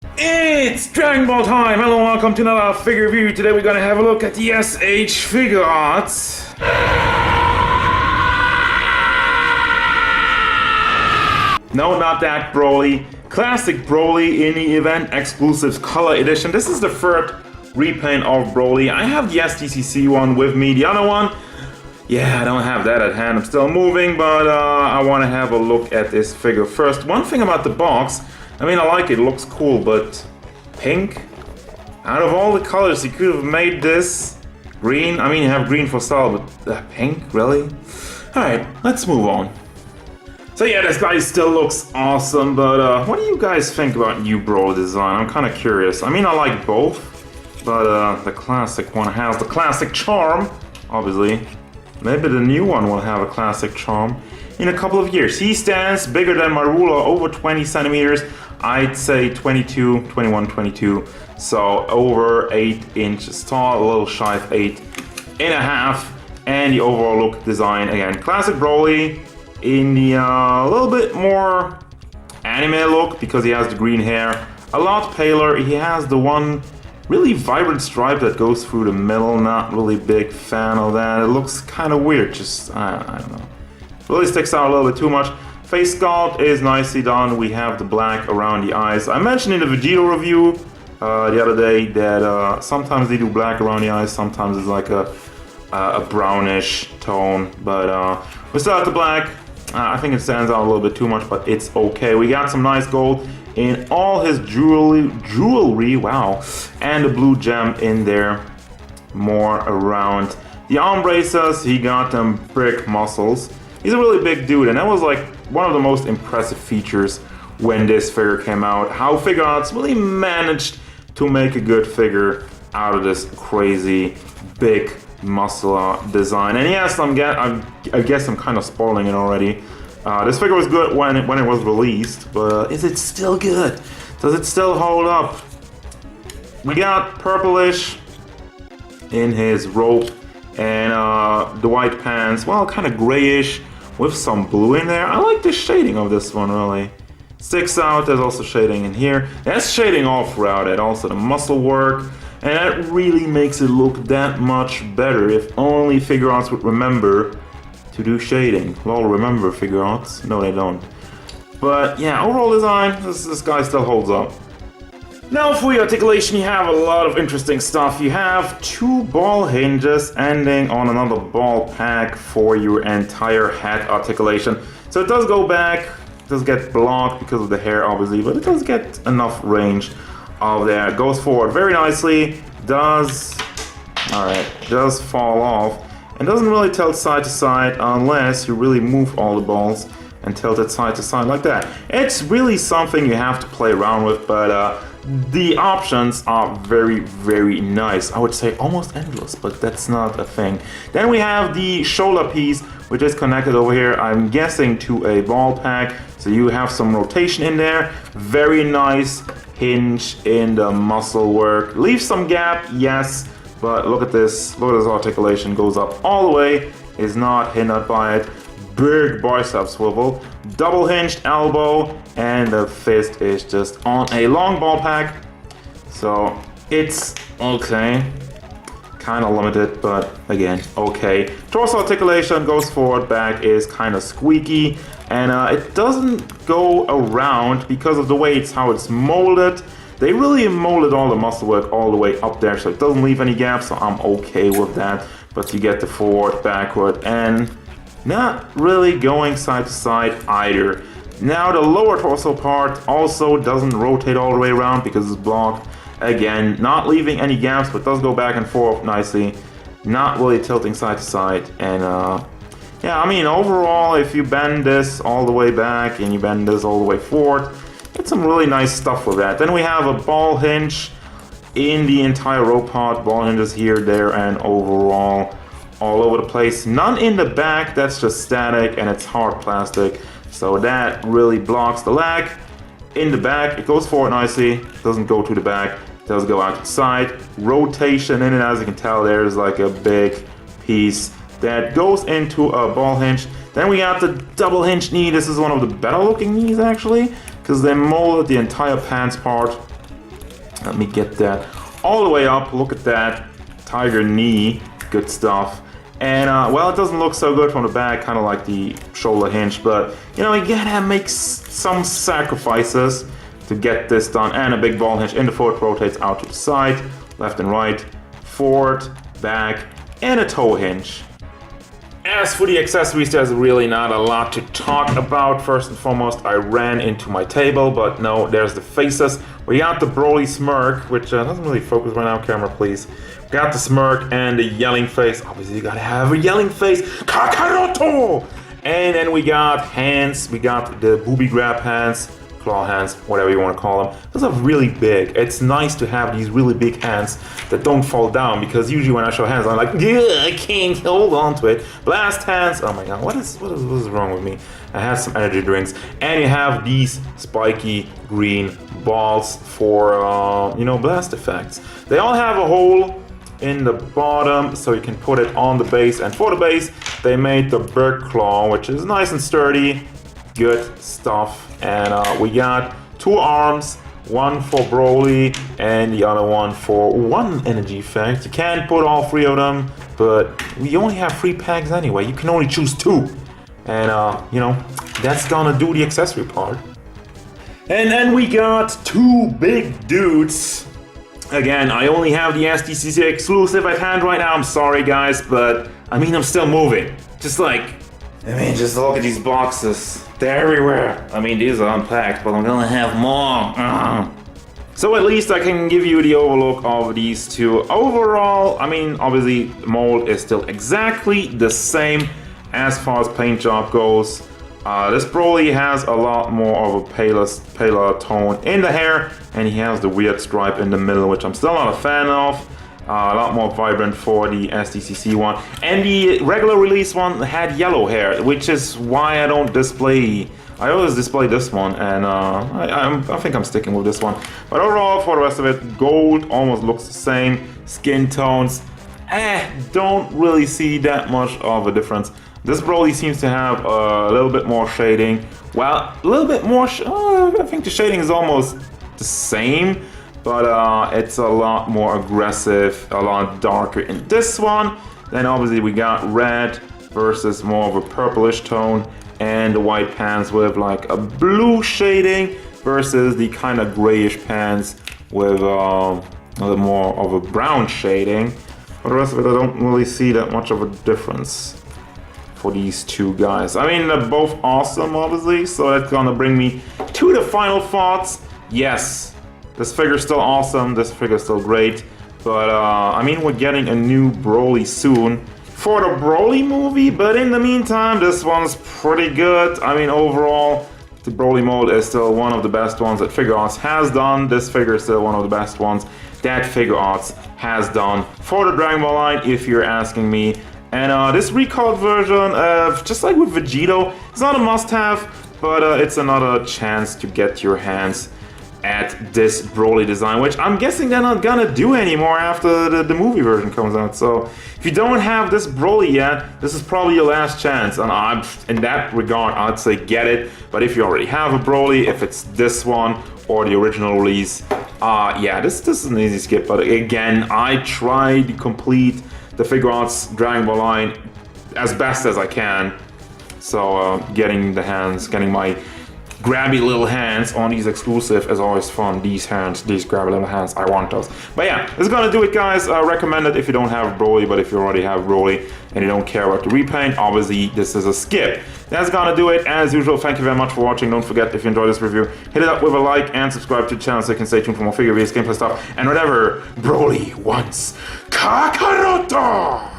It's Dragon Ball time! Hello and welcome to another figure review. Today we're gonna have a look at the SH Figuarts. No, not that Broly. Classic Broly in the event exclusive color edition. This is the third repaint of Broly. I have the STCC one with me. The other one, yeah, I don't have that at hand. I'm still moving, but I want to have a look at this figure first. One thing about the box, I mean, I like it. It looks cool, but pink? Out of all the colors, you could have made this green. I mean, you have green for style, but pink? Really? Alright, let's move on. So yeah, this guy still looks awesome, but what do you guys think about new Broly design? I'm kind of curious. I mean, I like both, but the classic one has the classic charm, obviously. Maybe the new one will have a classic charm in a couple of years. He stands bigger than my ruler, over 20 centimeters. I'd say 22, 21, 22. So over 8 inches tall, a little shy of 8.5. And the overall look design, again, classic Broly in the little bit more anime look because he has the green hair. A lot paler. He has the one really vibrant stripe that goes through the middle. Not really big fan of that. It looks kind of weird. Just, I don't know. Really sticks out a little bit too much. Face sculpt is nicely done. We have the black around the eyes. I mentioned in the Vegito review the other day that sometimes they do black around the eyes, sometimes it's like a brownish tone, but we still have the black. I think it stands out a little bit too much, but it's okay. We got some nice gold in all his jewelry, wow, and the blue gem in there more around the arm braces. He got them brick muscles. He's a really big dude, and that was like one of the most impressive features when this figure came out. How Figuarts really managed to make a good figure out of this crazy big muscle design. And yes, I guess I'm kind of spoiling it already. This figure was good when it was released, but is it still good? Does it still hold up? We got purplish in his robe and the white pants, well, kind of grayish with some blue in there. I like the shading of this one, really. Sticks out. There's also shading in here. That's shading all throughout it. Also the muscle work, and that really makes it look that much better. If only Figuarts would remember to do shading. Well, remember Figuarts? No, they don't. But yeah, overall design, this guy still holds up. Now for your articulation, you have a lot of interesting stuff. You have 2 ball hinges ending on another ball pack for your entire head articulation. So it does go back, it does get blocked because of the hair obviously, but it does get enough range of there. It goes forward very nicely, does fall off, and doesn't really tilt side to side unless you really move all the balls and tilt it side to side like that. It's really something you have to play around with, but the options are very, very nice. I would say almost endless, but that's not a thing. Then we have the shoulder piece, which is connected over here, I'm guessing, to a ball pack. So you have some rotation in there. Very nice hinge in the muscle work. Leaves some gap, yes, but look at this. Look at this articulation. Goes up all the way. Is not hindered by it. Big bicep swivel, double hinged elbow, and the fist is just on a long ball pack. So it's okay. Kind of limited, but again, okay. Torso articulation goes forward, back is kind of squeaky, and it doesn't go around because of the way how it's molded. They really molded all the muscle work all the way up there, so it doesn't leave any gaps, so I'm okay with that. But you get the forward, backward, and not really going side to side either. Now the lower torso part also doesn't rotate all the way around because it's blocked. Again, not leaving any gaps, but does go back and forth nicely. Not really tilting side to side. And yeah, I mean, overall, if you bend this all the way back and you bend this all the way forward, get some really nice stuff with that. Then we have a ball hinge in the entire rope part. Ball hinges here, there, and overall all over the place. None in the back, that's just static, and it's hard plastic, so that really blocks the leg. In the back, it goes forward nicely, doesn't go to the back, does go out to the side. Rotation in it, as you can tell, there's like a big piece that goes into a ball hinge. Then we got the double hinge knee. This is one of the better looking knees actually, because they molded the entire pants part Let me get that all the way up. Look at that. Tiger knee. Good stuff. And, well, it doesn't look so good from the back, kind of like the shoulder hinge, but, you know, you gotta make some sacrifices to get this done. And a big ball hinge in the foot, rotates out to the side, left and right, forward, back, and a toe hinge. As for the accessories, there's really not a lot to talk about. First and foremost, I ran into my table, but no, there's the faces. We got the Broly smirk, which doesn't really focus right now, camera please. We got the smirk and the yelling face. Obviously, you gotta have a yelling face. Kakaroto! And then we got hands. We got the booby grab hands, claw hands, whatever you want to call them. Those are really big. It's nice to have these really big hands that don't fall down, because usually when I show hands, I'm like, yeah, I can't hold on to it. Blast hands. Oh my god, what is wrong with me? I have some energy drinks, and you have these spiky green balls for you know, blast effects. They all have a hole in the bottom, so you can put it on the base, and for the base they made the bird claw, which is nice and sturdy. Good stuff. And we got 2 arms, one for Broly and the other one for 1 energy effect. You can't put all 3 of them, but we only have 3 packs anyway. You can only choose 2, and you know, that's gonna do the accessory part. And then we got 2 big dudes. Again, I only have the SDCC exclusive at hand right now. I'm sorry guys, but I mean, I'm still moving. Just like, I mean, just look at these boxes. They're everywhere. I mean, these are unpacked, but I'm gonna have more. So at least I can give you the overlook of these 2. Overall, I mean, obviously, the mold is still exactly the same as far as paint job goes. This Broly has a lot more of a paler tone in the hair, and he has the weird stripe in the middle, which I'm still not a fan of. A lot more vibrant for the SDCC one. And the regular release one had yellow hair, which is why I don't display. I always display this one, and I think I'm sticking with this one. But overall, for the rest of it, gold almost looks the same. Skin tones, don't really see that much of a difference. This Broly seems to have a little bit more shading. Well, a little bit more, I think the shading is almost the same, but it's a lot more aggressive, a lot darker in this one. Then obviously we got red versus more of a purplish tone, and the white pants with like a blue shading versus the kind of grayish pants with a little more of a brown shading. For the rest of it, I don't really see that much of a difference for these 2 guys. I mean, they're both awesome, obviously, so that's gonna bring me to the final thoughts. Yes, this figure's still awesome, this figure's still great, but I mean, we're getting a new Broly soon for the Broly movie, but in the meantime, this one's pretty good. I mean, overall, the Broly mold is still one of the best ones that Figuarts has done. This figure is still one of the best ones that Figuarts has done for the Dragon Ball line, if you're asking me. And this recalled version, just like with Vegito, it's not a must-have, but it's another chance to get your hands at this Broly design, which I'm guessing they're not gonna do anymore after the movie version comes out. So if you don't have this Broly yet, this is probably your last chance. And in that regard, I'd say get it. But if you already have a Broly, if it's this one or the original release, yeah, this is an easy skip. But again, I try to complete the Figuarts Dragon Ball line as best as I can. So getting my grabby little hands on these exclusive is always fun. These grabby little hands, I want those. But yeah, this is gonna do it, guys. Recommend it if you don't have Broly, but if you already have Broly and you don't care about the repaint, obviously this is a skip. That's gonna do it. As usual, thank you very much for watching. Don't forget, if you enjoyed this review, hit it up with a like and subscribe to the channel so you can stay tuned for more figure reviews, gameplay stuff, and whatever Broly wants. Kakaroto!